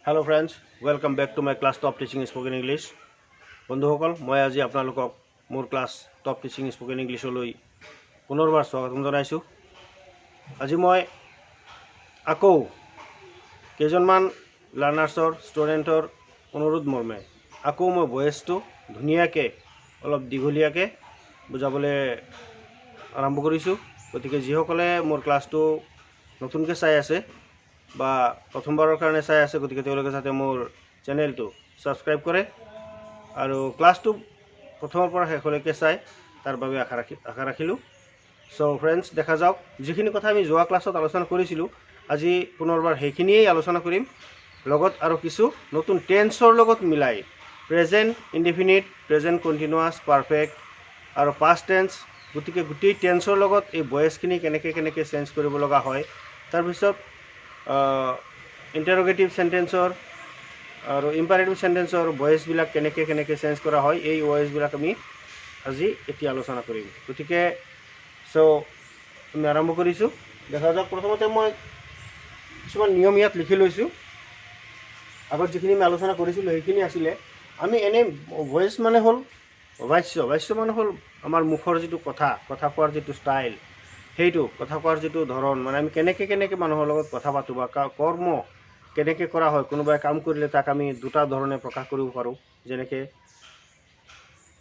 Hello friends, welcome back to my class Top Teaching Spoken English. বন্ধুসকল মই আজি আপোনালোকক মোৰ ক্লাছ টপ টিচিং স্পোকেন ইংলিছলৈ পুনৰবাৰ স্বাগতম জনাইছোঁ। আজি মই আকৌ কেইজনমান লাৰ্নাৰ্ছৰ ষ্টুডেণ্টৰ অনুৰোধ মৰ্মে আকৌ মই ভয়েছটো ধুনীয়াকৈ অলপ দীঘলীয়াকৈ বুজাবলৈ আৰম্ভ কৰিছোঁ। গতিকে যিসকলে মোৰ ক্লাছটো নতুনকৈ চাই আছে বা প্ৰথমবাৰৰ কাৰণে চাই আছে গতিকে তেওঁলোকে যাতে মোৰ চেনেলটো ছাবস্ক্ৰাইব কৰে আৰু ক্লাছটো প্ৰথমৰ পৰা শেষলৈকে চাই তাৰ বাবে আশা ৰাখিলোঁ। সো ফ্ৰেণ্ডছ, দেখা যাওক যিখিনি কথা আমি যোৱা ক্লাছত আলোচনা কৰিছিলোঁ আজি পুনৰবাৰ সেইখিনিয়েই আলোচনা কৰিম, লগত আৰু কিছু নতুন টেন্সৰ লগত মিলাই present indefinite, present continuous, perfect আৰু পাষ্ট টেন্স, গতিকে গোটেই টেন্সৰ লগত এই ভয়েছখিনি কেনেকৈ চেঞ্জ কৰিব লগা হয়, তাৰপিছত ইণ্টাৰগেটিভ সেন্টেন্সৰ আৰু ইম্পাৰেটিভ সেন্টেন্সৰ ভয়েছবিলাক কেনেকৈ চেঞ্জ কৰা হয়, এই ভয়েছবিলাক আমি আজি এতিয়া আলোচনা কৰিম। গতিকে আমি আৰম্ভ কৰিছোঁ। দেখা যাওক প্ৰথমতে মই কিছুমান নিয়ম ইয়াত লিখি লৈছোঁ। আগত যিখিনি আমি আলোচনা কৰিছিলোঁ সেইখিনি আছিলে। আমি এনেই ভয়েছ মানে হ'ল ভাষ্য মানে হ'ল আমাৰ মুখৰ যিটো কথা কোৱাৰ যিটো ষ্টাইল, সেইটো কথা কোৱাৰ যিটো ধৰণ, মানে আমি কেনেকৈ মানুহৰ লগত কথা পাতোঁ বা কৰ্ম কেনেকৈ কৰা হয়। কোনোবাই কাম কৰিলে তাক আমি দুটা ধৰণে প্ৰকাশ কৰিব পাৰোঁ, যেনেকৈ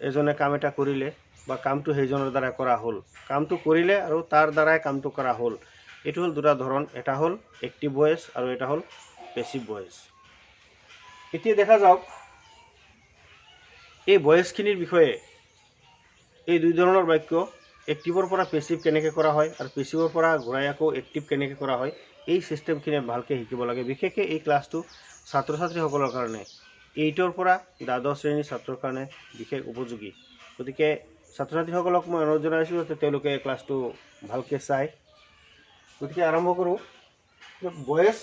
এজনে কাম এটা কৰিলে বা কামটো সেইজনৰ দ্বাৰা কৰা হ'ল, কামটো কৰিলে আৰু তাৰ দ্বাৰাই কামটো কৰা হ'ল, এইটো হ'ল দুটা ধৰণ। এটা হ'ল এক্টিভ ভয়েছ আৰু এটা হ'ল পেছিভ ভয়েছ। এতিয়া দেখা যাওক এই ভয়েছখিনিৰ বিষয়ে, এই দুই ধৰণৰ বাক্য এক্টিভৰ পৰা পেছিভ কেনেকৈ কৰা হয় আৰু পেছিভৰ পৰা ঘূৰাই আকৌ এক্টিভ কেনেকৈ কৰা হয়, এই চিষ্টেমখিনি ভালকৈ শিকিব লাগে। বিশেষকৈ এই ক্লাছটো ছাত্ৰ ছাত্ৰীসকলৰ কাৰণে 8ৰ পৰা দ্বাদশ শ্ৰেণীৰ ছাত্ৰৰ কাৰণে বিশেষ উপযোগী। গতিকে ছাত্ৰ ছাত্ৰীসকলক মই অনুৰোধ জনাইছোঁ যাতে তেওঁলোকে ক্লাছটো ভালকৈ চায়। গতিকে আৰম্ভ কৰোঁ। Voice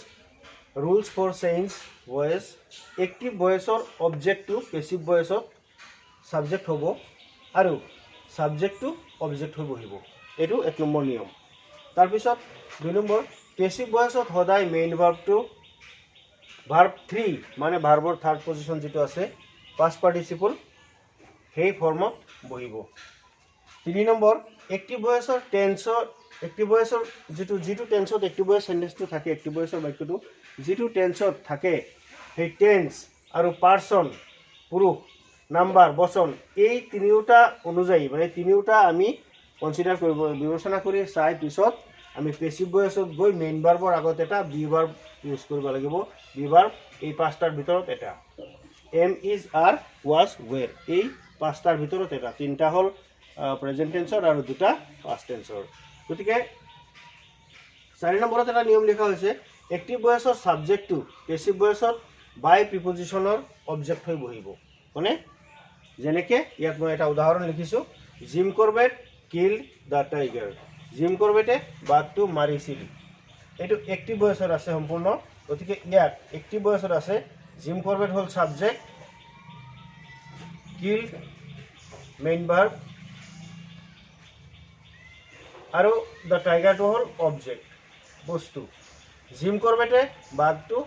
rules for change voice. Active ভয়েছৰ অবজেক্টটো পেছিভ ভয়েছত ছাবজেক্ট হ'ব আৰু ছাবজেক্টটো অবজেক্ট হৈ বহিব, এইটো 1 নম্বৰ নিয়ম। তাৰপিছত 2 নম্বৰ, পেছিভ ভয়েছত সদায় মেইন ভাৰ্বটো ভাৰ্ব 3 মানে ভাৰ্বৰ থাৰ্ড পজিশ্যন যিটো আছে পাষ্ট পাৰ্টিচিপল সেই ফৰ্মত বহিব। 3 নম্বৰ, এক্টিভ ভয়েছৰ টেন্সৰ যিটো টেন্সত এক্টিভ ভয়েছ সেন্টেন্সটো থাকে, এক্টিভ ভয়েছৰ বাক্যটো যিটো টেন্সত থাকে সেই টেন্স আৰু পাৰ্চন, পুৰুষ, নাম্বাৰ, বচন, এই তিনিওটা অনুযায়ী মানে তিনিওটা আমি কনচিডাৰ কৰিব, বিবেচনা কৰি চাই পিছত আমি পেছিভ ভয়েছত গৈ মেইন ভাৰ্বৰ আগত এটা বি ভাৰ্ব ইউজ কৰিব লাগিব। বি ভাৰ্ব এই পাঁচটাৰ ভিতৰত এটা, এম, ইজ, আৰ, ৱাজ, ৱেৰ, এই পাঁচটাৰ ভিতৰত এটা, 3টা হ'ল প্ৰেজেণ্ট টেন্সৰ আৰু 2টা পাষ্ট টেন্সৰ। গতিকে 4 নম্বৰত এটা নিয়ম লিখা হৈছে, এক্টিভ ভয়েছৰ ছাবজেক্টটো পেছিভ ভয়েছত বাই প্ৰিপজিশ্যনৰ অবজেক্ট হৈ বহিব। মানে যেনেকৈ ইয়াত মই এটা উদাহৰণ লিখিছোঁ, Jim Corbett killed the tiger. Jim কৰবেটে বাঘটো মাৰিছিল, এইটো এক্টিভ ভয়েছত আছে সম্পূৰ্ণ। গতিকে ইয়াত এক্টিভ ভয়েছত আছে, জিম কৰবেট হ'ল ছাবজেক্ট, কিল্ড মেইন ভাৰ্ব আৰু দ্য টাইগাৰটো হ'ল অবজেক্ট, বস্তু। জিম কৰবেটে বাঘটো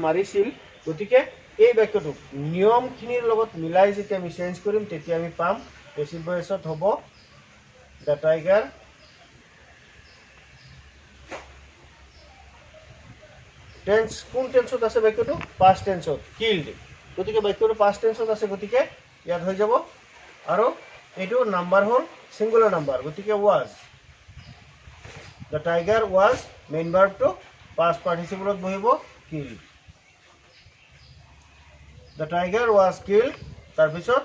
মাৰিছিল, গতিকে এই বাক্যটোক নিয়মখিনিৰ লগত মিলাই যেতিয়া আমি চেঞ্জ কৰিম তেতিয়া আমি পাম পেছিভ ভয়েছত হ'ব দ্য টাইগাৰ টেন্স। কোন টেন্সত আছে বাক্যটো? পাষ্ট টেন্সত, কিল্ড। গতিকে বাক্যটো পাষ্ট টেন্সত আছে, গতিকে ইয়াত হৈ যাব। আৰু এইটো নাম্বাৰ হ'ল ছিংগুলাৰ নাম্বাৰ, গতিকে was. The tiger was main ভাৰ্বটো পাষ্ট পাৰ্টিচিপলত বহিব, killed. The tiger was killed, তাৰপিছত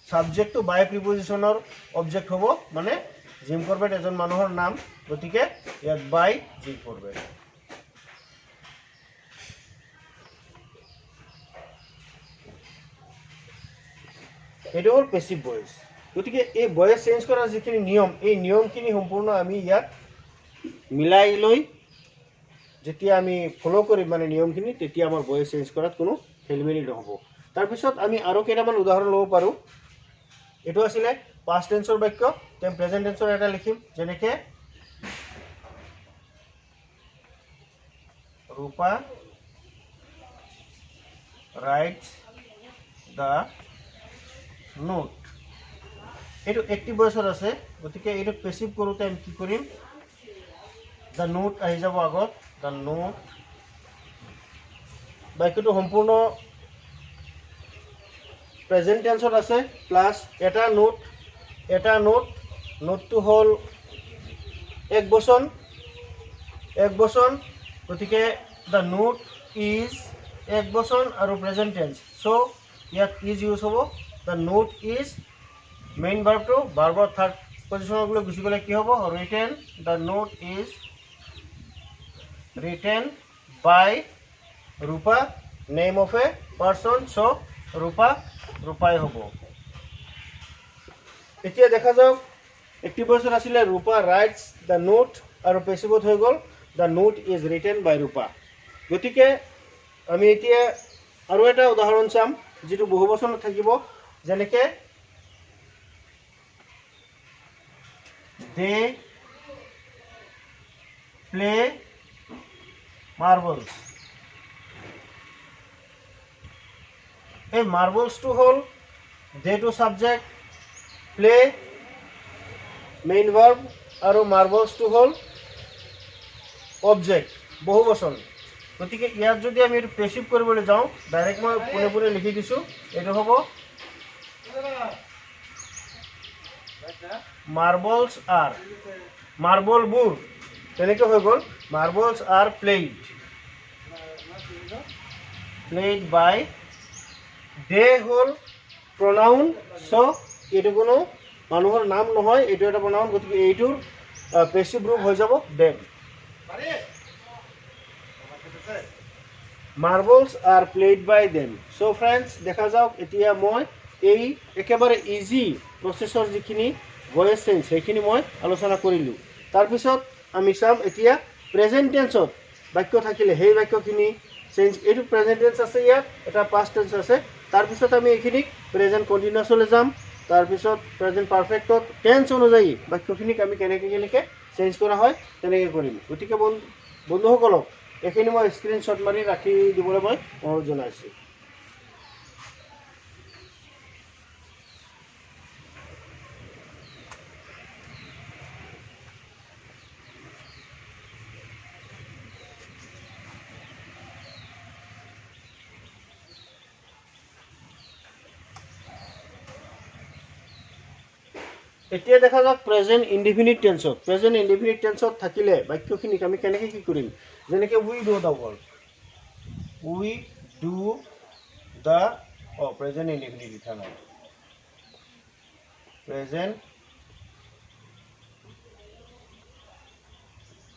ছাবজেক্টটো বাই প্ৰিপজিশ্যনৰ অবজেক্ট হ'ব, মানে জিম কৰবেট এজন মানুহৰ নাম, গতিকে ইয়াত বাই জিম কৰবেট। এইটো হ'ল পেছিভ ভয়েছ। গতিকে এই ভয়েছ চেঞ্জ কৰাৰ যিখিনি নিয়ম, এই নিয়মখিনি সম্পূৰ্ণ আমি ইয়াত মিলাই লৈ যেতিয়া আমি ফ'ল' কৰিম মানে নিয়মখিনি, তেতিয়া আমাৰ ভয়েছ চেঞ্জ কৰাত কোনো খেলিমেলি নহ'ব। তাৰপিছত আমি আৰু কেইটামান উদাহৰণ ল'ব পাৰোঁ। এইটো আছিলে পাষ্ট টেন্সৰ বাক্য, প্ৰেজেণ্ট টেন্সৰ এটা লিখিম, যেনেকৈ ৰূপা writes the note. এইটো একটিভ ভয়েসৰ আছে, গতিকে এইটো পেসিভ কৰোঁতে আমি কি কৰিম, দ্য নোট আহি যাব আগত, দ্য নোট। বাক্যটো সম্পূৰ্ণ প্ৰেজেন্ট টেন্সত আছে, প্লাস এটা নোট, নোটটো হ'ল এক বচন, গতিকে দ্য নোট ইজ এক বচন আৰু প্ৰেজেন্ট টেন্স, সো ইয়াত ইজ ইউজ হ'ব। দ্য নোট ইজ মেইন ভাৰ্বটো ভাৰ্বৰ থাৰ্ড পজিশ্যনলৈ গুচি গ'লে কি হ'ব, written. The note is written by Rupa, name of a person, so ৰূপাই হ'ব। এতিয়া দেখা যাওক একটিভ ভয়েসত আছিলে ৰূপা ৰাইটস দ্য নোট আৰু পেচিভত হৈ গ'ল the note is written by ৰূপা। গতিকে আমি এতিয়া আৰু এটা উদাহৰণ চাম যিটো বহু বচনত থাকিব, যেনেকৈ they play marbles। এই মাৰ্বলছটো হ'ল they to subject, play main verb আৰু মাৰ্বলছটো হ'ল অবজেক্ট বহু বচন। গতিকে ইয়াত যদি আমি এইটো পেচিভ কৰিবলৈ যাওঁ, ডাইৰেক্ট মই পোনে লিখি দিছোঁ, এইটো হ'ব মাৰ্বলছ আৰ, মাৰ্বলবোৰ তেনেকৈ হৈ গ'ল, মাৰ্বলছ আৰ প্লেইড বাই, দে হ'ল প্ৰনাউন, চ' এইটো কোনো মানুহৰ নাম নহয়, এইটো এটা প্ৰনাউন, গতিকে এইটোৰ পেচিভ ৰূপ হৈ যাব দেম। মাৰ্বলছ আৰ প্লেইড বাই দেম। চ' ফ্ৰেণ্ডছ, দেখা যাওক এতিয়া মই এই একেবাৰে ইজি প্ৰচেছৰ যিখিনি ভয়েচ চেঞ্জ সেইখিনি মই আলোচনা কৰিলোঁ। তাৰপিছত আমি চাম এতিয়া প্ৰেজেণ্ট টেন্সত বাক্য থাকিলে সেই বাক্যখিনি চেঞ্জ, এইটো প্ৰেজেণ্ট টেন্স আছে, ইয়াত এটা পাষ্ট টেন্স আছে, তাৰপিছত আমি এইখিনিক প্ৰেজেণ্ট কণ্টিনিউয়াছলৈ যাম, তাৰপিছত প্ৰেজেণ্ট পাৰফেক্টত টেন্স অনুযায়ী বাক্যখিনিক আমি কেনেকৈ চেঞ্জ কৰা হয় তেনেকৈ কৰিম। গতিকে বন্ধুসকলক এইখিনি মই স্ক্ৰীনশ্বট মাৰি ৰাখি দিবলৈ মই অনুৰোধ জনাইছোঁ। এতিয়া দেখা যাওক প্ৰেজেণ্ট ইনডিফিনিট টেন্সত। প্ৰেজেণ্ট ইনডিফিনিট টেন্সত থাকিলে বাক্যখিনিক আমি কেনেকৈ কি কৰিম, যেনেকৈ we do the work, we do the, present indefinite লিখা নাই, প্ৰেজেণ্ট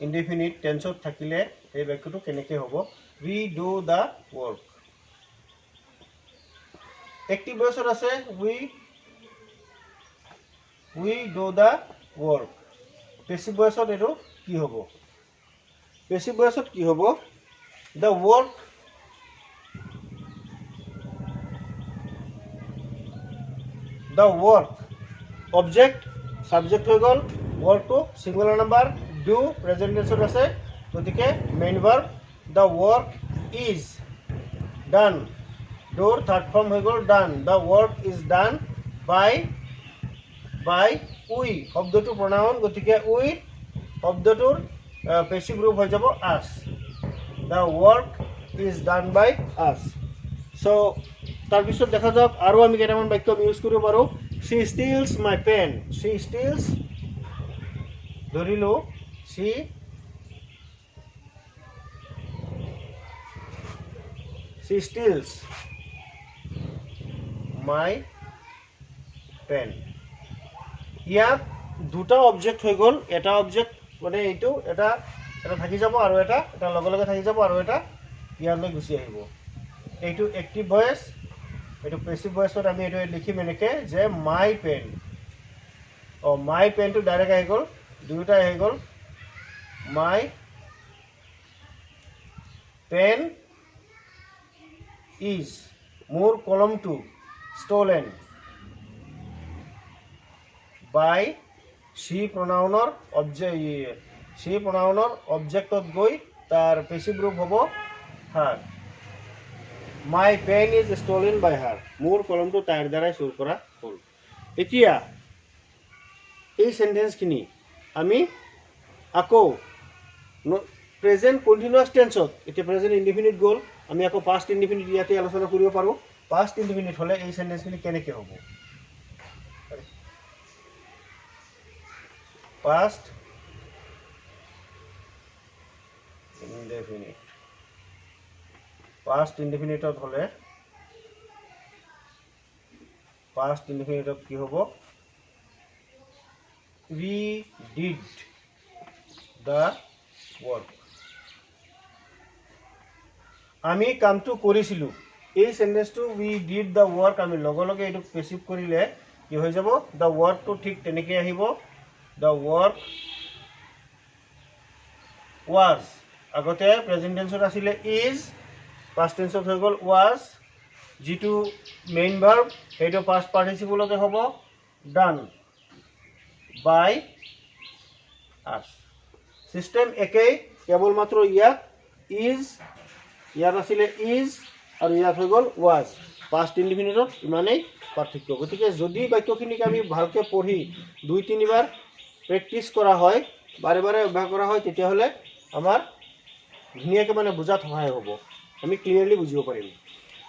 ইনডিফিনিট টেন্সত থাকিলে এই বাক্যটো কেনেকৈ হ'ব, উই ডু দ্য ৱৰ্ক। একটিভ ভয়েসত আছে উই ডু দ্য ৱৰ্ক। পেচিভ ভয়েসত এইটো কি হ'ব, পেচিভ ভয়েসত কি হ'ব, দ্য ৱৰ্ক অবজেক্ট সাবজেক্ট হৈ গ'ল, ৱৰ্কটো সিঙ্গুলাৰ নাম্বাৰ, ডু প্ৰেজেণ্ট টেন্সত আছে, গতিকে main verb, the work is done, ডুৰ থাৰ্ড ফৰ্ম হৈ গ'ল done, the work is done by we, শব্দটো প্ৰনাউন, গতিকে উই শব্দটোৰ পেচিভ ৰূপ হৈ যাব আছ, the work is done by us. So' তাৰপিছত দেখা যাওক আৰু আমি কেইটামান বাক্য ইউজ কৰিব পাৰোঁ, she steals my pen, she steals, ধৰিলোঁ she steals my pen। ইয়াত দুটা অবজেক্ট হৈ গ'ল, এটা অবজেক্ট মানে এইটো এটা থাকি যাব আৰু এটা লগে থাকি যাব আৰু এটা ইয়ালৈ গুচি আহিব। এইটো একটিভ ভয়েস, এইটো পেচিভ ভয়েসত আমি এইটো লিখিম এনেকৈ যে মাই পেন, মাই পেনটো ডাইৰেক্ট আহি গ'ল, দুয়োটাই আহি গ'ল, মাই পেন ইজ, মোৰ কলমটো, ষ্টলেন বাই সি প্ৰনাউনৰ অবজেক্টত গৈ তাৰ পেচিভ ৰূপ হ'ব হাৰ। মাই পেন ইজ ষ্টলেন বাই হাৰ, মোৰ কলমটো তাইৰ দ্বাৰাই চুৰ কৰা হ'ল। এতিয়া এই সেন্টেন্সখিনি আমি আকৌ প্ৰেজেন্ট কন্টিনিউয়াস টেন্সত, এতিয়া প্ৰেজেন্ট ইনডিফিনিট গ'ল, আমি আকৌ পাষ্ট ইনডিফিনিট ইয়াতে আলোচনা কৰিব পাৰোঁ। পাষ্ট ইনডিফিনিট হ'লে এই সেন্টেন্সখিনি কেনেকৈ হ'ব? পাষ্ট ইনডিফিনিট, পাষ্ট ইনডিফিনিটত হ'লে পাষ্ট ইনডিফিনিটত কি হ'ব? We did the work, আমি কামটো কৰিছিলোঁ। এই সেন্টেন্সটো we did the work আমি লগে লগে এইটো পেছিভ কৰিলে কি হৈ যাব? the workটো ঠিক তেনেকৈ আহিব, the work was, আগতে প্ৰেজেন্ট টেন্সত আছিলে is, পাষ্ট টেন্সত হৈ গ'ল was, যিটো মেইন ভাৰ্ব সেইটো পাষ্ট পাৰ্টিচিপলতে হ'ব done by us। সিস্টেম একেই, কেৱল মাত্ৰ ইয়াত is, ইয়াত আছিলে is আৰু ইয়াত হৈ গ'ল was। পাষ্ট ইনডিফিনিটত ইমানেই পাৰ্থক্য। গতিকে যদি বাক্যখিনিক আমি ভালকৈ পঢ়ি 2-3 বাৰ প্ৰেক্টিছ কৰা হয়, বাৰে বাৰে অভ্যাস কৰা হয়, তেতিয়াহ'লে আমাৰ ধুনীয়াকৈ মানে বুজাত সহায় হ'ব, আমি ক্লিয়াৰলি বুজিব পাৰিম।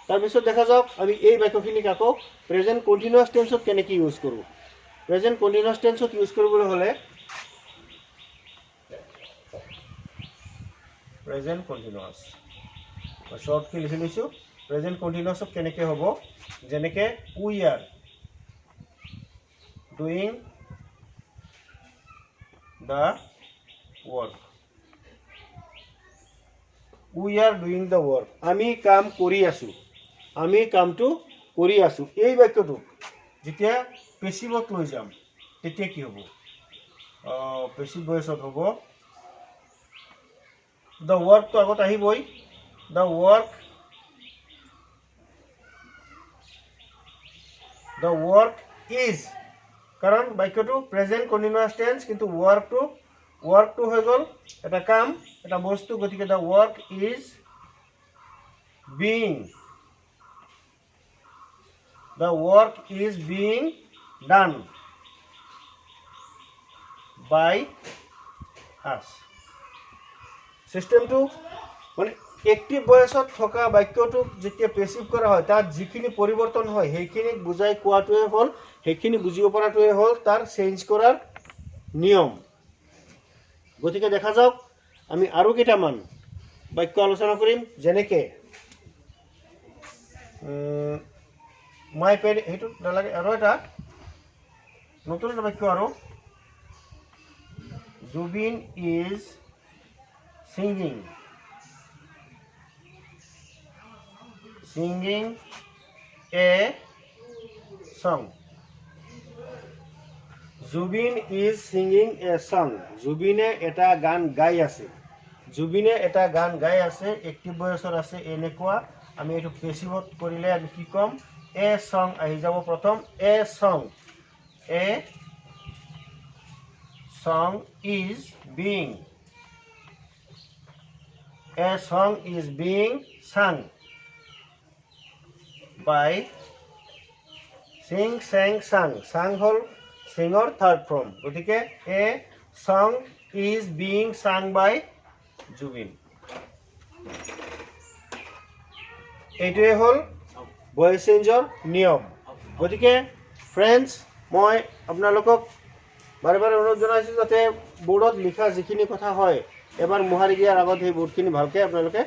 তাৰপিছত দেখা যাওক আমি এই বাক্যখিনিক আকৌ প্ৰেজেন্ট কণ্টিনিউয়াছ টেন্সত কেনেকৈ ইউজ কৰোঁ। প্ৰেজেন্ট কণ্টিনিউয়াছ টেন্সত ইউজ কৰিবলৈ হ'লে প্ৰেজেন্ট কণ্টিনিউয়াছ শৰ্টকৈ লিখি লৈছোঁ। প্ৰেজেন্ট কণ্টিনিউয়াছত কেনেকৈ হ'ব? যেনেকৈ we are doing the work, we are doing the work, আমি কাম কৰি আছোঁ, আমি কামটো কৰি আছোঁ। এই বাক্যটো যেতিয়া পেছিভত লৈ যাম তেতিয়া কি হ'ব? পেছিভ ভইচত হ'ব দ্য ৱৰ্কটো আগত আহিবই, দ্য ৱৰ্ক ইজ, কাৰণ বাক্যটো প্ৰেজেন্ট কণ্টিনিউয়াছ টেন্স, কিন্তু ৱৰ্কটো হৈ গ'ল এটা কাম, এটা বস্তু, গতিকে the work is being, the work is being done by us. চিষ্টেমটো মানে এক্টিভ ভয়েসত থকা বাক্যটোক যেতিয়া পেছিভ কৰা হয়, তাত যিখিনি পৰিৱৰ্তন হয় সেইখিনিক বুজাই কোৱাটোৱে হ'ল, সেইখিনি বুজিব পৰাটোৱে হ'ল তাৰ চেঞ্জ কৰাৰ নিয়ম। গতিকে দেখা যাওক আমি আৰু কেইটামান বাক্য আলোচনা কৰিম, যেনেকৈ মাই পেন, সেইটো নালাগে, আৰু এটা নতুন এটা বাক্য, আৰু Zubeen is singing a song, Zubeen is singing a song, জুবিনে এটা গান গাই আছে, জুবিনে এটা গান গাই আছে, এক্টিভ ভয়েসত আছে এনেকুৱা। আমি এইটো পেছিভত কৰিলে আমি কি ক'ম? এ সং আহি যাব প্ৰথম, a song is being, a song is being sung by sing, sang, sung, sung হল সিঙৰ থাৰ্ড ফৰ্ম, গতিকে a song is being sung by Zubeen. এইটোৱে হ'ল ভয়েস চেঞ্জৰ নিয়ম। গতিকে ফ্ৰেণ্ডছ, মই আপোনালোকক বাৰে বাৰে অনুৰোধ জনাইছোঁ যাতে বোৰ্ডত লিখা যিখিনি কথা হয় এবাৰ মোহাৰি দিয়াৰ আগত সেই বোৰ্ডখিনি ভালকৈ আপোনালোকে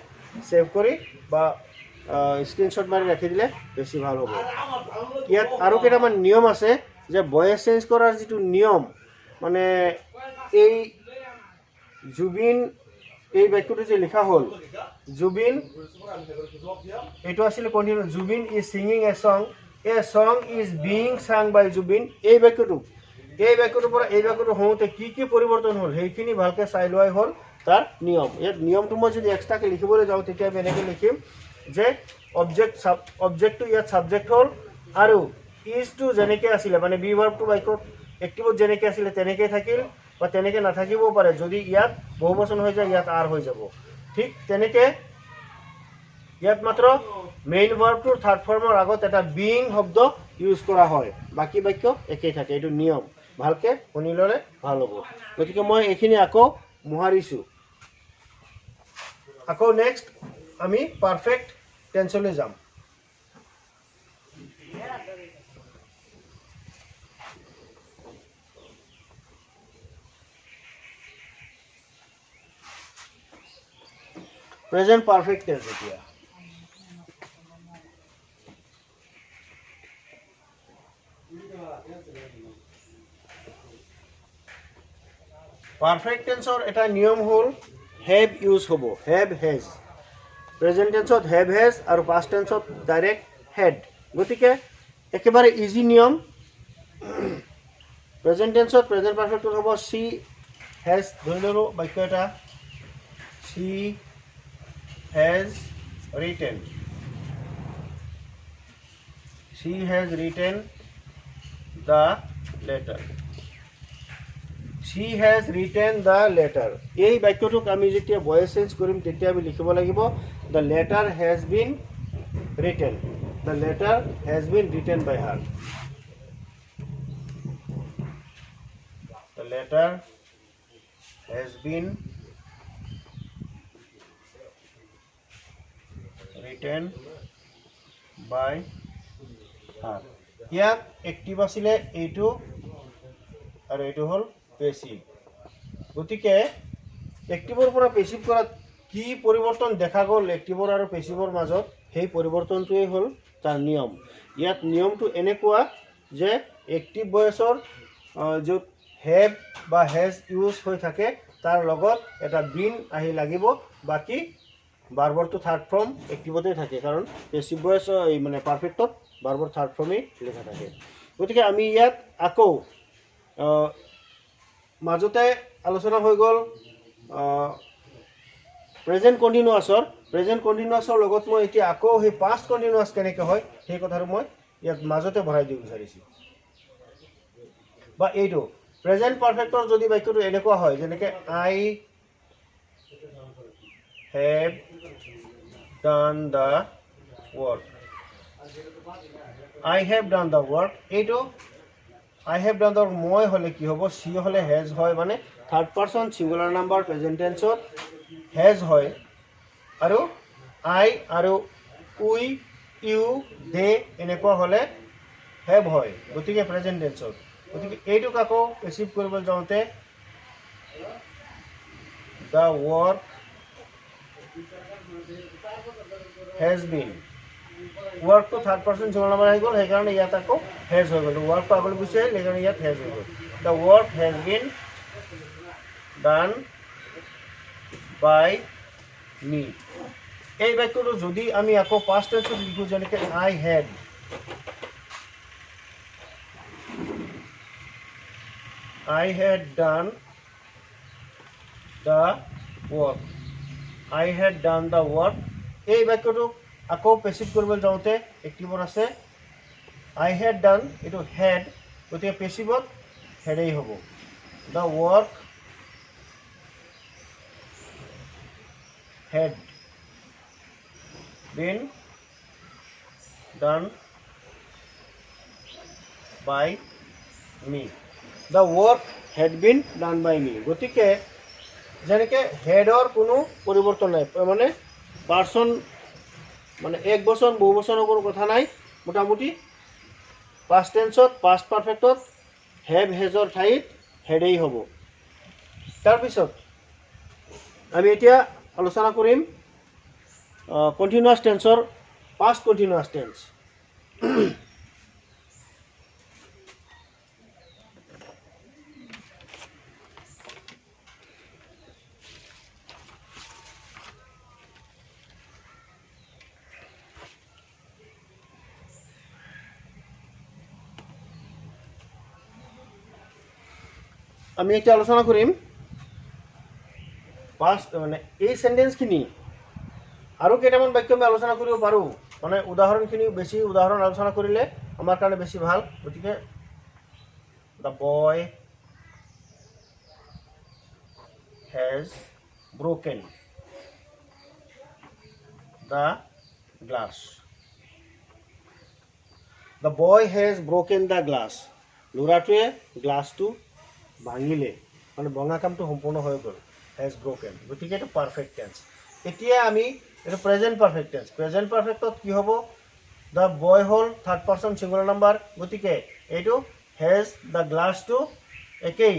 ছেভ কৰি বা স্ক্ৰীনশ্বট মাৰি ৰাখি দিলে বেছি ভাল হ'ব। ইয়াত আৰু কেইটামান নিয়ম আছে, যে ভয়েস চেঞ্জ কৰাৰ যিটো নিয়ম, মানে এই জুবিন, এই বাক্যটো যে লিখা হ'ল জুবিন, এইটো আছিলে continue, Zubeen is singing a song is being sung by Zubeen. এই বাক্যটোৰ পৰা এই বাক্যটো হওঁতে কি কি পৰিৱৰ্তন হ'ল সেইখিনি ভালকৈ চাই লোৱাই হ'ল তাৰ নিয়ম। ইয়াত নিয়মটো মই যদি এক্সট্ৰাকৈ লিখিবলৈ যাওঁ তেতিয়া আমি এনেকৈ লিখিম যে অবজেক্টটো ইয়াত ছাবজেক্ট হ'ল, আৰু ইজটো যেনেকৈ আছিলে, মানে বি ভাৰ্বটো বাক্যত এক্টিভত যেনেকৈ আছিলে তেনেকৈ থাকিল, বা তেনেকৈ নাথাকিবও পাৰে, যদি ইয়াত বহুবচন হৈ যায় ইয়াত আৰ হৈ যাব। ঠিক তেনেকৈ ইয়াত মাত্ৰ মেইন ভাৰ্বটোৰ থাৰ্ড ফৰ্মৰ আগত এটা বিং শব্দ ইউজ কৰা হয়, বাকী বাক্য একেই থাকে। এইটো নিয়ম, ভালকৈ শুনি ল'লে ভাল হ'ব। গতিকে মই এইখিনি আকৌ মোহাৰিছোঁ। আকৌ নেক্সট আমি পাৰফেক্ট টেন্সলৈ যাম। প্ৰেজেন্ট পাৰফেক্ট টেন্স এতিয়া। পাৰফেক্ট টেন্সৰ এটা নিয়ম হ'ল হেভ ইউজ হ'ব, হেভ হেজ। প্ৰেজেন্ট টেন্সত হেভ হেজ আৰু পাষ্ট টেন্সত ডাইৰেক্ট হেড। গতিকে একেবাৰে ইজি নিয়ম। প্ৰেজেন্ট টেন্সত প্ৰেজেন্ট পাৰফেক্টত হ'ব চি হেজ। ধৰি ল'লোঁ বাক্য এটা, C has written, she has written the letter, she has written the letter। এই বাক্যটোক আমি যেতিয়া ভয়েস চেঞ্জ কৰিম তেতিয়া আমি লিখিব লাগিব the letter has been written, the letter has been written by her, the letter has been written by her। ইয়াত active আছিলে এইটো আৰু এইটো হ'ল পেছিভ। গতিকে এক্টিভৰ পৰা পেছিভ কৰাত কি পৰিৱৰ্তন দেখা গ'ল এক্টিভৰ আৰু পেছিভৰ মাজত, সেই পৰিৱৰ্তনটোৱেই হ'ল তাৰ নিয়ম। ইয়াত নিয়মটো এনেকুৱা যে এক্টিভ ভয়েচৰ য'ত হেভ বা হেজ ইউজ হৈ থাকে তাৰ লগত এটা বিন আহি লাগিব, বাকী ভাৰ্বৰটো থাৰ্ড ফৰ্ম এক্টিভতে থাকে, কাৰণ পেছিভ ভয়েচ মানে পাৰফেক্টত ভাৰ্বৰ থাৰ্ড ফৰ্মেই লিখা থাকে। গতিকে আমি ইয়াত আকৌ মাজতে আলোচনা হৈ গ'ল প্ৰেজেন্ট কণ্টিনিউৱাছৰ। প্ৰেজেন্ট কণ্টিনিউৱাছৰ লগত মই এতিয়া আকৌ সেই পাষ্ট কণ্টিনিউৱাছ কেনেকৈ হয় সেই কথাটো মই ইয়াত মাজতে ভৰাই দিব বিচাৰিছোঁ। বা এইটো প্ৰেজেন্ট পাৰফেক্টৰ যদি বাক্যটো এনেকুৱা হয় যেনেকৈ I have done the work, I have done the work। এইটো I have done the work মই হ'লে কি হ'ব, চি হ'লে হেজ হয়, মানে third person singular number present টেন্সত হেজ হয়, আৰু আই আৰু উই ইউ দে এনেকুৱা হ'লে হেভ হয়, গতিকে প্ৰেজেন্ট টেন্সত। গতিকে এইটোক আকৌ পেছিভ কৰিবলৈ যাওঁতে দ্য ৱৰ্ক হেজ বিন, ৱৰ্কটো থাৰ্ড পাৰ্চন ছিংগুলাৰ নাম্বাৰ আহি গ'ল, সেইকাৰণে ইয়াত আকৌ হেজ হৈ গ'ল। ৱৰ্কটো আগলৈ গুচি আহিল, সেইকাৰণে ইয়াত হেজ হৈ গ'ল। The work has been done by me. এই বাক্যটো যদি আমি আকৌ পাষ্ট টেন্সত লিখোঁ যেনেকৈ I had, I had done the work, I had done the work। এই বাক্যটো আকৌ পেছিভ কৰিবলৈ যাওঁতে এক্টিভত আছে I had done, এইটো হেড, গতিকে পেছিভত হেডেই হ'ব। The work had been done by me, the work had been done by me. গতিকে যেনেকৈ হেডৰ কোনো পৰিৱৰ্তন নাই, মানে পাৰ্চন মানে এক বচন বহু বচনৰ কোনো কথা নাই, মোটামুটি পাষ্ট টেন্সত পাষ্ট পাৰফেক্টত হেভ হেজৰ ঠাইত হেডেই হ'ব। তাৰপিছত আমি এতিয়া আলোচনা কৰিম কণ্টিনিউৱাছ টেন্সৰ পাষ্ট কণ্টিনিউৱাছ টেন্স। আমি এতিয়া আলোচনা কৰিম পাষ্ট মানে এই সেন্টেন্সখিনি আৰু কেইটামান বাক্য আমি আলোচনা কৰিব পাৰোঁ, মানে উদাহৰণখিনি বেছি উদাহৰণ আলোচনা কৰিলে আমাৰ কাৰণে বেছি ভাল। গতিকে the boy has broken the glass. The boy has broken the glass. ল'ৰাটোৱে গ্লাছটো ভাঙিলে, মানে ভঙা কামটো সম্পূৰ্ণ হৈ গ'ল, has broken. গতিকে এইটো পাৰফেক্ট টেন্স। এতিয়া আমি এইটো প্ৰেজেণ্ট পাৰফেক্ট টেন্স। প্ৰেজেণ্ট পাৰফেক্টত কি হ'ব? দ্য বয় হ'ল থাৰ্ড পাৰ্চন ছিংগুলাৰ নাম্বাৰ, গতিকে এইটো হেজ দ্য গ্লাছটো একেই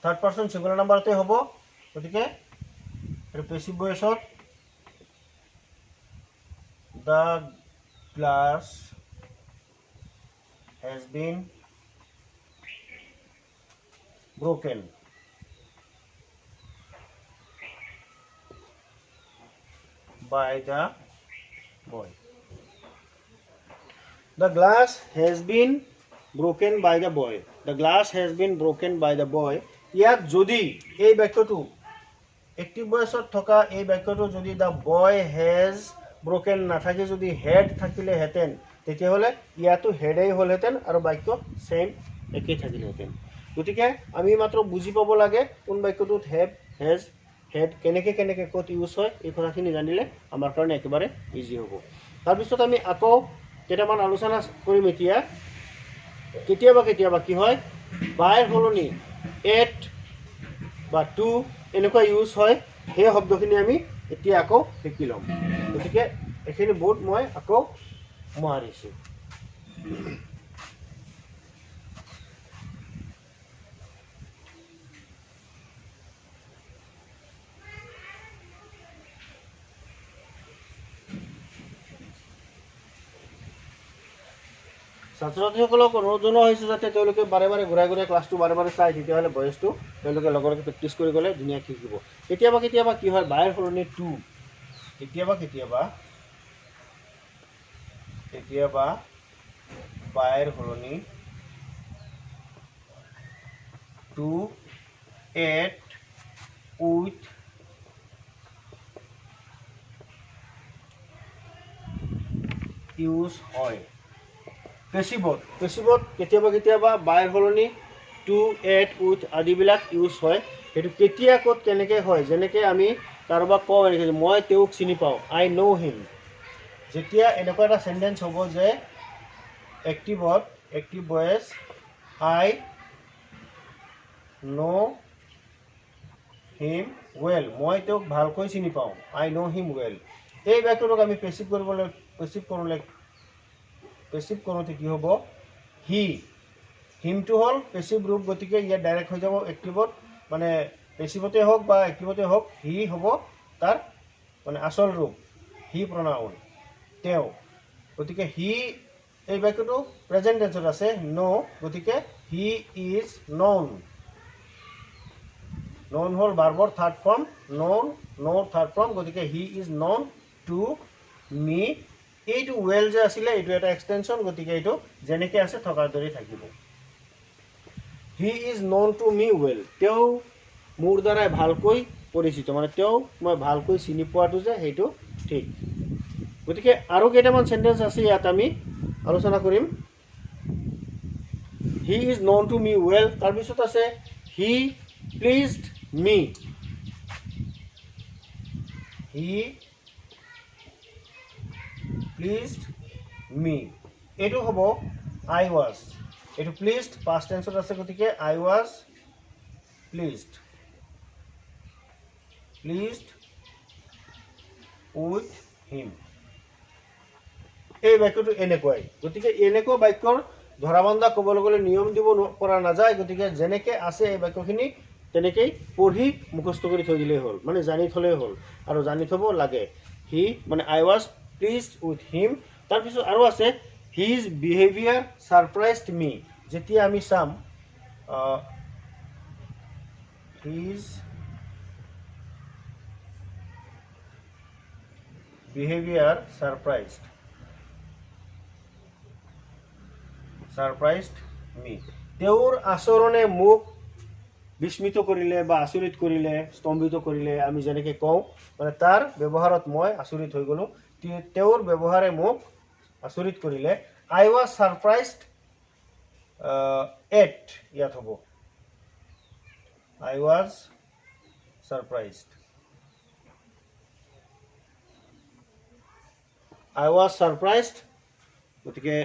থাৰ্ড পাৰ্চন ছিংগুলাৰ নাম্বাৰতে হ'ব, গতিকে এইটো passive voice the glass has been broken by the boy. The glass has been broken by the boy. The glass has been broken by the boy. ইয়াত যদি এই বাক্যটো active ভয়েছত থকা এই বাক্যটো যদি দ্য বয় হেজ ব্ৰোকেন নাথাকি যদি হেড থাকিলেহেঁতেন, তেতিয়াহ'লে ইয়াতো হেডেই হ'লহেঁতেন আৰু বাক্য ছেইম একেই থাকিলেহেঁতেন। গতিকে আমি মাত্ৰ বুজি পাব লাগে কোন বাক্যটোত হেভ হেজ হেড কেনেকৈ ক'ত ইউজ হয়, এই কথাখিনি জানিলে আমাৰ কাৰণে একেবাৰে ইজি হ'ব। তাৰপিছত আমি আকৌ কেইটামান আলোচনা কৰিম এতিয়া। কেতিয়াবা কি হয়, বাইৰ সলনি এট বা টু এনেকুৱা ইউজ হয়, সেই শব্দখিনি আমি এতিয়া আকৌ শিকি ল'ম। গতিকে এইখিনি বোৰ্ড মই আকৌ মোহাৰিছোঁ। ছাত্ৰ ছাত্ৰীসকলক অনুৰোধ জনোৱা হৈছে যাতে তেওঁলোকে বাৰে ঘূৰাই ক্লাছটো বাৰে চায়, তেতিয়াহ'লে ভয়েছটো তেওঁলোকে লগে প্ৰেক্টিছ কৰি গ'লে ধুনীয়াকৈ শিকিব। কেতিয়াবা কি হয়, বাইৰ সলনি টু, কেতিয়াবা বাইৰ সলনি টু এট উইথ ইউজ হয়। পেচিভত কেতিয়াবা বাইৰ সলনি টু এট উইথ আদিবিলাক ইউজ হয়। সেইটো কেতিয়া ক'ত কেনেকৈ হয়, যেনেকৈ আমি কাৰোবাক কওঁ এনেকৈ, মই তেওঁক চিনি পাওঁ, আই ন' হিম। যেতিয়া এনেকুৱা এটা চেণ্টেঞ্চ হ'ব যে এক্টিভ ভয়েচ আই ন' হিম ৱেল, মই তেওঁক ভালকৈ চিনি পাওঁ, আই ন' হিম ৱেল। এই বাক্যটোক আমি পেচিভ কৰোঁতে কি হ'ব, হিমটো হ'ল পেচিভ ৰূপ, গতিকে ইয়াত ডাইৰেক্ট হৈ যাব এক্টিভত, মানে পেচিভতে হওক বা এক্টিভতে হওক, হি হ'ব তাৰ মানে আচল ৰূপ, হি প্ৰনাউন তেওঁ। গতিকে হি এই বাক্যটো প্ৰেজেণ্ট টেন্সত আছে ন', গতিকে হি ইজ ন'ন হ'ল ভাৰ্বৰ থাৰ্ড ফৰ্ম, ন'ৰ থাৰ্ড ফৰ্ম, গতিকে he is known to me. এইটো ৱেল যে আছিলে এইটো এটা এক্সটেনশ্যন, গতিকে এইটো যেনেকৈ আছে থকাৰ দৰেই থাকিব। He is known to me well, তেওঁ মোৰ দ্বাৰাই ভালকৈ পৰিচিত, মানে তেওঁক মই ভালকৈ চিনি পোৱাটো যে সেইটো ঠিক। গতিকে আৰু কেইটামান চেণ্টেঞ্চ আছে ইয়াত আমি আলোচনা কৰিম। He is known to me well, তাৰপিছত আছে হি প্লিজড মি, এইটো হ'ব আই ৱাজ, এইটো প্লিজড পাষ্ট টেন্সত আছে, গতিকে আই ৱাজ প্লিজড উইথ হিম। এই বাক্যটো এনেকুৱাই, গতিকে এনেকুৱা বাক্যৰ ধৰাবন্ধা ক'বলৈ গ'লে নিয়ম দিব পৰা নাযায়, গতিকে যেনেকৈ আছে এই বাক্যখিনি তেনেকেই পঢ়ি মুখস্থ কৰি থৈ দিলেই হ'ল, মানে জানি থ'লেই হ'ল, আৰু জানি থ'ব লাগে। হি মানে আই ৱাজ প্লিজড উইথ হিম। তাৰপিছত আৰু আছে হিজ বিহেভিয়াৰ ছাৰপ্ৰাইজড মি, যেতিয়া আমি চাম হিজ বিহেভিয়াৰ ছাৰপ্ৰাইজড মি, তেওঁৰ আচৰণে মোক বিস্মিত কৰিলে বা আচৰিত কৰিলে, স্তম্ভিত কৰিলে, আমি যেনেকৈ কওঁ, মানে তাৰ ব্যৱহাৰত মই আচৰিত হৈ গ'লোঁ, তেওঁৰ ব্যৱহাৰে মোক আচৰিত কৰিলে। আই ৱাজ ছাৰপ্ৰাইজড এট, ইয়াত হ'ব I was surprised I was surprised. গতিকে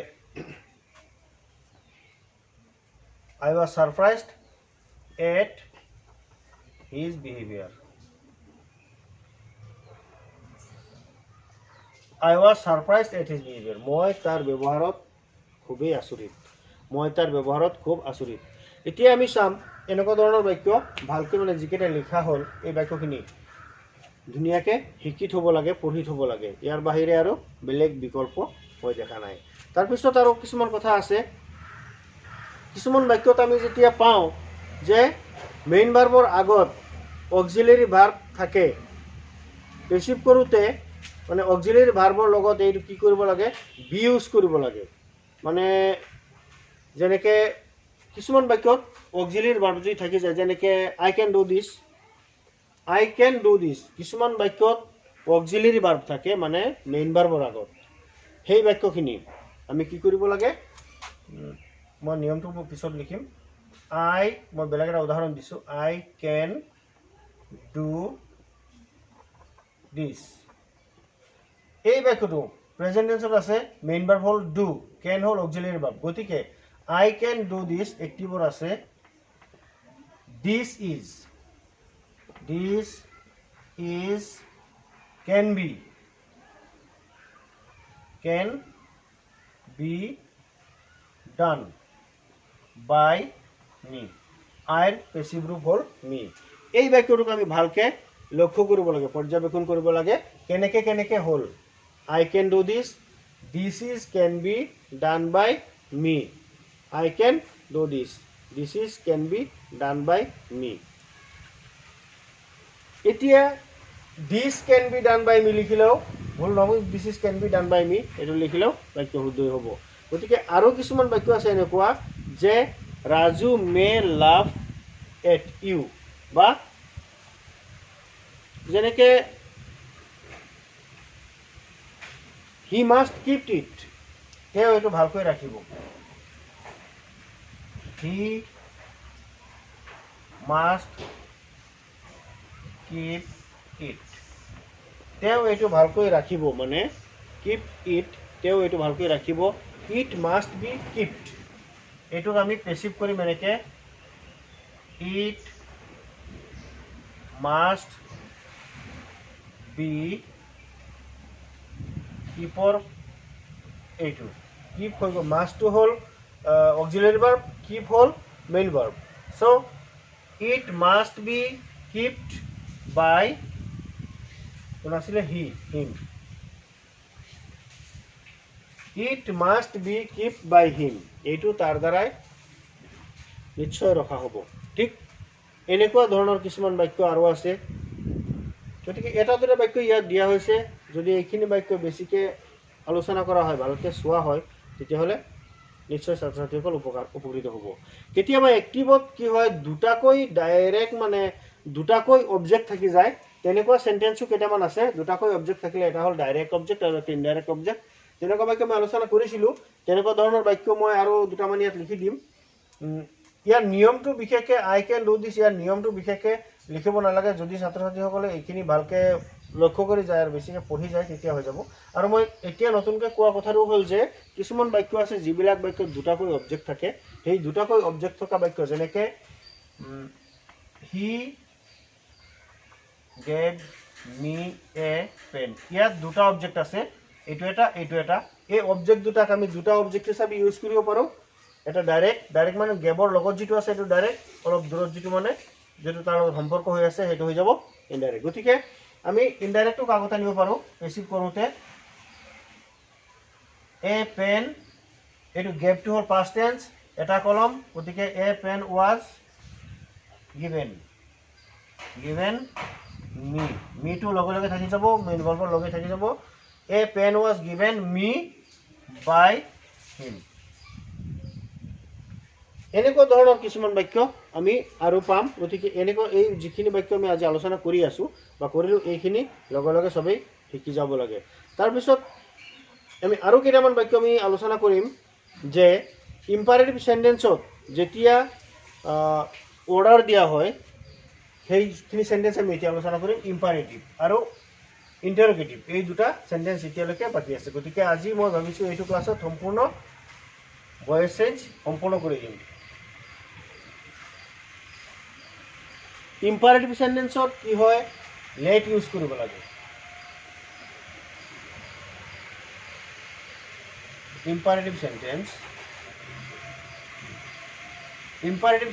I was surprised at his behavior. I was surprised at his behavior. মই তাৰ ব্যৱহাৰত খুবেই আচৰিত। মই তাৰ ব্যৱহাৰত খুব আচৰিত। এতিয়া আমি চাম এনেকুৱা ধৰণৰ বাক্য ভালকৈ মানে যিকেইটা লিখা হ'ল এই বাক্যখিনি ধুনীয়াকৈ শিকি থ'ব লাগে, পঢ়ি থ'ব লাগে। ইয়াৰ বাহিৰে আৰু বেলেগ বিকল্প মই দেখা নাই। তাৰপিছত আৰু কিছুমান কথা আছে। কিছুমান বাক্যত আমি যেতিয়া পাওঁ যে মেইন ভাৰ্বৰ আগত অক্সিলাৰী ভাৰ্ব থাকে, পেচিভ কৰোঁতে মানে অক্সিলাৰী ভাৰ্বৰ লগত এইটো কি কৰিব লাগে, বি ইউজ কৰিব লাগে। মানে যেনেকৈ কিছুমান বাক্যত অক্সিলাৰী ভাৰ্ব যদি থাকি যায়, যেনেকৈ আই can do this, I can do দিছ। কিছুমান বাক্যত অক্সিলাৰী ভাৰ্ব থাকে মানে মেইন ভাৰ্বৰ আগত। সেই বাক্যখিনি আমি কি কৰিব লাগে, মই নিয়মটো পিছত লিখিম। মই বেলেগ এটা উদাহৰণ দিছোঁ। I can do this. এই বাক্যটো প্ৰেজেণ্ট টেন্সত আছে, মেইন ভাৰ্ব হ'ল ডু, কেন হ'ল অক্সিলাৰী ভাৰ্ব। গতিকে আই কেন ডু দিছ এক্টিভৰ আছে this is, this is can be done by me. আইৰ পেচিভ ৰূপ হ'ল মি। এই বাক্যটোক আমি ভালকৈ লক্ষ্য কৰিব লাগে, পৰ্যবেক্ষণ কৰিব লাগে কেনেকৈ হ'ল। I can do this, this is can be done by me. I can do this, this is can be done by me. এতিয়া this can be done by মি লিখিলেও ভুল নহ'ব, দিছ is can be done by মি এইটো লিখিলেও বাক্য শুদ্ধই হ'ব। গতিকে আৰু কিছুমান বাক্য আছে এনেকুৱা যে ৰাজু মে লাভ এট ইউ, বা যেনেকৈ হি মাষ্ট কিপ ইট, তেওঁ এইটো ভালকৈ ৰাখিব। হি মাষ্ট কিপ ইট, তেওঁ এইটো ভালকৈ ৰাখিব। মানে কিপ ইট, তেওঁ এইটো ভালকৈ ৰাখিব। ইট মাষ্ট বি কিপড, এইটোক আমি পেচিভ কৰিম এনেকৈ, ইট মাষ্ট বি কিপৰ, এইটো কিপ হৈ গ'ল। মাষ্টটো হ'ল অক্সিলাৰী ভাৰ্ব, কিপ হ'ল main verb. So' it must be keeped by কোন আছিলে, him. It must be keeped by him, এইটো তাৰ দ্বাৰাই নিশ্চয় ৰখা হ'ব। ঠিক এনেকুৱা ধৰণৰ কিছুমান বাক্য আৰু আছে। গতিকে এটা দুটা বাক্য ইয়াত দিয়া হৈছে। যদি এইখিনি বাক্য বেছিকৈ আলোচনা কৰা হয়, ভালকৈ চোৱা হয়, তেতিয়াহ'লে নিশ্চয় ছাত্ৰ ছাত্ৰীসকল উপকৃত হ'ব। কেতিয়াবা এক্টিভত কি হয়, দুটাকৈ ডাইৰেক্ট মানে দুটাকৈ অবজেক্ট থাকি যায়। তেনেকুৱা চেণ্টেন্সো কেইটামান আছে। দুটাকৈ অবজেক্ট থাকিলে এটা হ'ল ডাইৰেক্ট অবজেক্ট আৰু এটা ইনডাইৰেক্ট অবজেক্ট। তেনেকুৱা বাক্য মই আলোচনা কৰিছিলোঁ। তেনেকুৱা ধৰণৰ বাক্য মই আৰু দুটামান ইয়াত লিখি দিম। ইয়াৰ নিয়মটো বিশেষকৈ আই কেন ডু দিছ, ইয়াৰ নিয়মটো বিশেষকৈ লিখিব নালাগে। যদি ছাত্ৰ ছাত্ৰীসকলে এইখিনি ভালকৈ লক্ষ্য কৰি যায় আৰু বেছিকৈ পঢ়ি যায় তেতিয়া হৈ যাব। আৰু মই এতিয়া নতুনকৈ কোৱা কথাটো হ'ল যে কিছুমান বাক্য আছে যিবিলাক বাক্যত দুটাকৈ অবজেক্ট থাকে। সেই দুটাকৈ অবজেক্ট থকা বাক্য যেনেকৈ he gave me a pen, ইয়াত দুটা অবজেক্ট আছে, এইটো এটা এইটো এটা। এই অবজেক্ট দুটাক আমি দুটা অবজেক্ট হিচাপে ইউজ কৰিব পাৰোঁ। এটা ডাইৰেক্ট মানে গেবৰ লগত যিটো আছে সেইটো ডাইৰেক্ট, অলপ দূৰত যিটো মানে যিটো তাৰ লগত সম্পৰ্ক হৈ আছে সেইটো হৈ যাব ইনডাইৰেক্ট। গতিকে আমি ইনডাইৰেক্টটোক আগত আনিব পাৰোঁ পেচিভ কৰোঁতে। এ পেন, এইটো গেভটো হ'ল পাষ্ট টেন্স, এটা কলম। গতিকে a pen was given, given me, মিটো লগে লগে থাকি যাব, মেইন ভাৰ্বৰ লগে থাকি যাব। A pen was given me by him. এনেকুৱা ধৰণৰ কিছুমান বাক্য আমি আৰু পাম। গতিকে এনেকুৱা এই যিখিনি বাক্য আমি আজি আলোচনা কৰি আছোঁ বা কৰিলোঁ, এইখিনি লগে লগে চবেই শিকি যাব লাগে। তাৰপিছত আমি আৰু কেইটামান বাক্য আমি আলোচনা কৰিম যে ইম্পাৰেটিভ চেণ্টেন্সত যেতিয়া অৰ্ডাৰ দিয়া হয় সেইখিনি চেণ্টেন্স আমি এতিয়া আলোচনা কৰিম ইম্পাৰেটিভ। আৰু ইণ্টাৰগেটিভ, এই দুটা সেন্টেন্স এতিয়ালৈকে বাকি আছে। গতিকে আজি মই ভাবিছোঁ এইটো ক্লাছত সম্পূৰ্ণ ভয়েস চেঞ্জ সম্পূৰ্ণ কৰি দিম। ইম্পাৰেটিভ সেন্টেন্সত কি হয়, লেট ইউজ কৰিব লাগে। ইম্পাৰেটিভ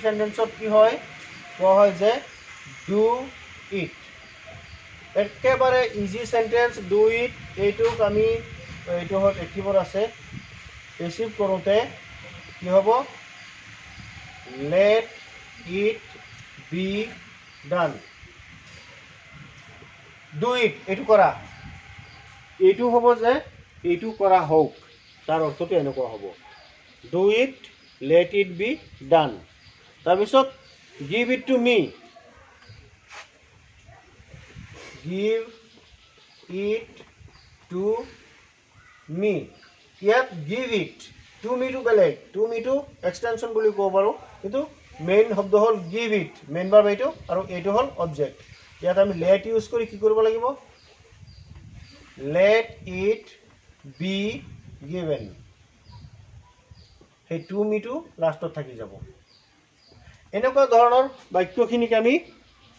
সেন্টেন্সত কি হয়, কোৱা হয় যে ডু ইট। একেবাৰে ইজি সেন্টেন্স ডু ইট, এইটোক আমি এইটো হ'ল এক্টিভৰ আছে, পেচিভ কৰোঁতে কি হ'ব, late it be done. Do it, এইটো কৰা, এইটো হ'ব যে এইটো কৰা হওক, তাৰ অৰ্থটো এনেকুৱা হ'ব, do it let it be done. তাৰপিছত give it to me, give it to me. ইয়াত গিভ ইট, টু মিটো বেলেগ, টু মিটো এক্সটেনশ্যন বুলি ক'ব পাৰোঁ, কিন্তু মেইন শব্দ হ'ল গিভ ইট, মেইন ভাৰ্ব এইটো, আৰু এইটো হ'ল অবজেক্ট। ইয়াত আমি লেট ইউজ কৰি কি কৰিব লাগিব, লেট ইট বি গিভেন, সেই টু মিটো লাষ্টত থাকি যাব। এনেকুৱা ধৰণৰ বাক্যখিনিক আমি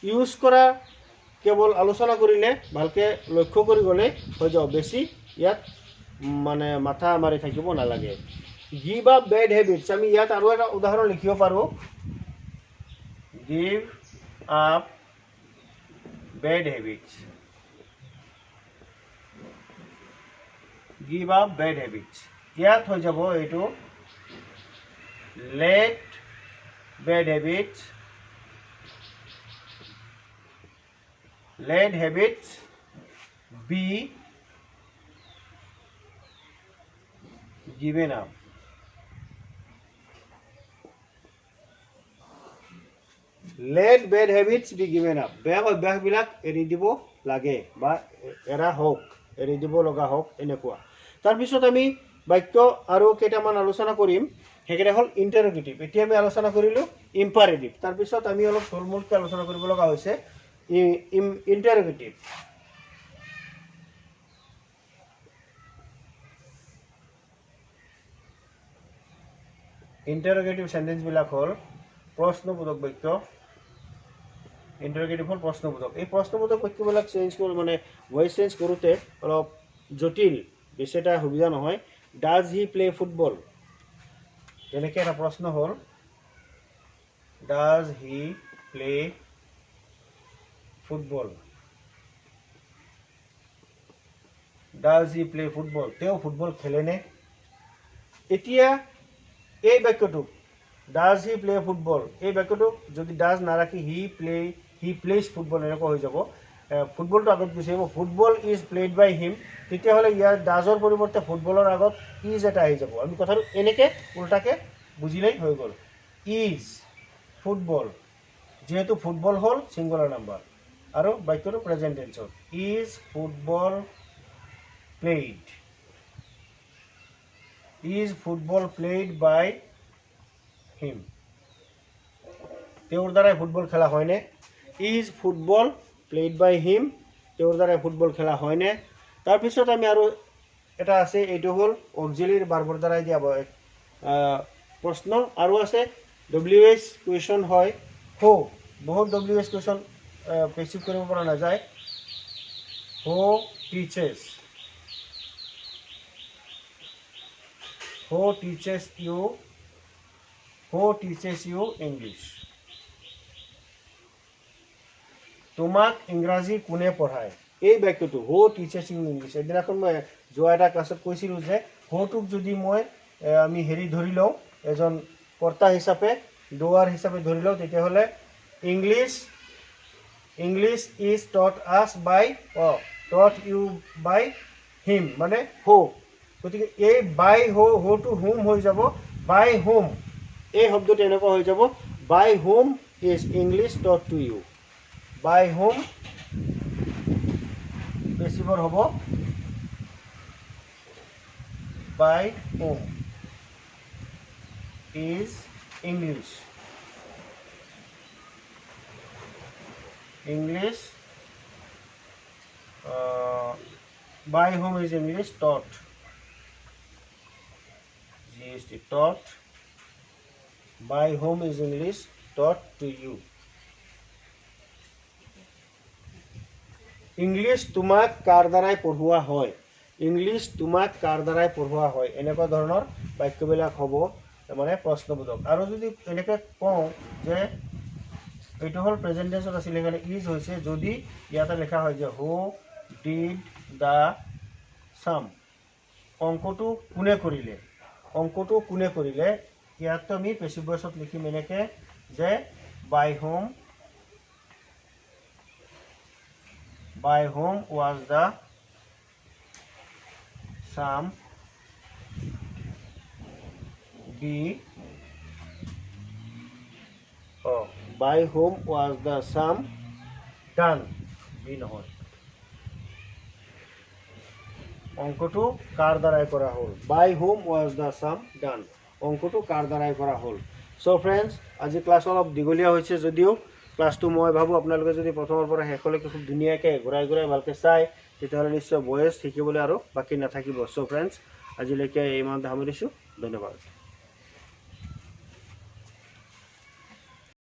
ইউজ কৰা কেৱল আলোচনা কৰিলে, ভালকৈ লক্ষ্য কৰি গ'লে হৈ যাব, বেছি ইয়াত মানে মাথা মাৰি থাকিব নালাগে। গিভ আপ বেড হেবিটছ, আমি ইয়াত আৰু এটা উদাহৰণ লিখিব পাৰোঁ, give up bad habits, give up bad habits. ইয়াত হৈ যাব এইটো let bad habits, let habits be given up। let bad habits be given up, বেয়া অভ্যাসবিলাক এৰি দিব লাগে বা এৰা হওক, এৰি দিব লগা হওক, এনেকুৱা। তাৰপিছত আমি বাক্য আৰু কেইটামান আলোচনা কৰিম, সেইকেইটা হ'ল ইণ্টাৰগেটিভ। এতিয়া আমি আলোচনা কৰিলোঁ ইম্পাৰেটিভ, তাৰপিছত আমি অলপ থুলমূলকৈ আলোচনা কৰিব লগা হৈছে ইণ্টাৰগেটিভ। ইণ্টাৰগেটিভ সেন্টেন্সবিলাক হ'ল প্ৰশ্নবোধক বাক্য। ইণ্টাৰগেটিভ হ'ল প্ৰশ্নবোধক। এই প্ৰশ্নবোধক বাক্যবিলাক চেঞ্জ কৰোঁ, মানে ভইচ চেঞ্জ কৰোঁতে অলপ জটিল, বেছি এটা সুবিধা নহয়। ডাজ হি প্লে ফুটবল, যেনেকৈ এটা প্ৰশ্ন হ'ল, does he play football, does he play football, তেওঁ ফুটবল খেলেনে। এতিয়া এই বাক্যটোক ডাজ হি প্লে ফুটবল, এই বাক্যটোক যদি ডাজ নাৰাখি হি প্লেজ ফুটবল এনেকুৱা হৈ যাব, ফুটবলটো আগত গুচি আহিব, football is played by him, তেতিয়াহ'লে ইয়াৰ ডাজৰ পৰিৱৰ্তে ফুটবলৰ আগত ইজ এটা আহি যাব। আমি কথাটো এনেকৈ উল্টাকৈ বুজিলেই হৈ গ'ল, ইজ ফুটবল, যিহেতু ফুটবল হ'ল ছিংগুলাৰ নাম্বাৰ, আৰু বাক্যটো প্ৰেজেণ্ট টেন্সত, is football played, is football played by him, তেওঁৰ দ্বাৰাই ফুটবল খেলা হয়নে। Is football played by him, তেওঁৰ দ্বাৰাই ফুটবল খেলা হয়নে। তাৰপিছত আমি আৰু এটা আছে, এইটো হ'ল অক্সিলিয়াৰী ভাৰ্বৰ দ্বাৰাই দিয়া প্ৰশ্ন, আৰু আছে WH কুৱেশ্যন হয়, হো, বহুত WH কুৱেশ্যন পেচিভ কৰিব পৰা নাযায়। হো টিচেছ, who teaches you English, তোমাক ইংৰাজী কোনে পঢ়ায়। এই বাক্যটো হো টিচাৰ্ছ ইউ ইংলিছ, এদিনাখন মই যোৱা এটা ক্লাছত কৈছিলোঁ যে হোটোক যদি মই আমি হেৰি ধৰি লওঁ, এজন কৰ্তা হিচাপে, ডোৱাৰ হিচাপে ধৰি লওঁ, তেতিয়াহ'লে ইংলিছ ইজ টট আছ বাই টট ইউ বাই হিম, মানে হো। গতিকে এই বাই হোটো হোম হৈ যাব, বাই হোম, এই শব্দটো এনেকুৱা হৈ যাব, by whom is English taught to you, by whom পেচিভৰ হ'ব by whom is English By whom is English taught. GST taught. By whom is English taught to you. English তোমাক কাৰ দ্বাৰাই পঢ়োৱা হয়. English তোমাক কাৰ দ্বাৰাই পঢ়োৱা হয়. এনেকুৱা ধৰণৰ বাক্যবিলাক হ'ব মানে প্ৰশ্নবোধক. আৰু যদি এনেকৈ কওঁ যে এইটো হ'ল প্ৰেজেণ্ট টেন্সত আছিল এখানে ইজ হৈছে যদি ইয়াতে লেখা হয় যে হু ডিড দা সাম অংকটো কোনে কৰিলে ইয়াতো আমি পেছিভ ভয়েসত লিখিম এনেকৈ যে by whom was the sum be by whom was the sum done be নহয় অংকটো কাৰ দ্বাৰাই কৰা হ'ল by whom was the sum done অংকটো কাৰ দ্বাৰাই কৰা হ'ল সো ফ্ৰেন্ডস আজি ক্লাস অলপ দীঘলীয়া হৈছে যদিও ক্লাসটো মই ভাবো আপোনালোকে যদি প্ৰথমৰ পৰা শেষলৈকে খুব ধুনীয়াকৈ ঘূৰাই ভালকৈ চাই তেতিয়াহ'লে নিশ্চয় ভয়েস শিকিবলৈ আৰু বাকি নাথাকিব সো ফ্ৰেন্ডস আজিলৈকে ইমান সামৰিছোঁ ধন্যবাদ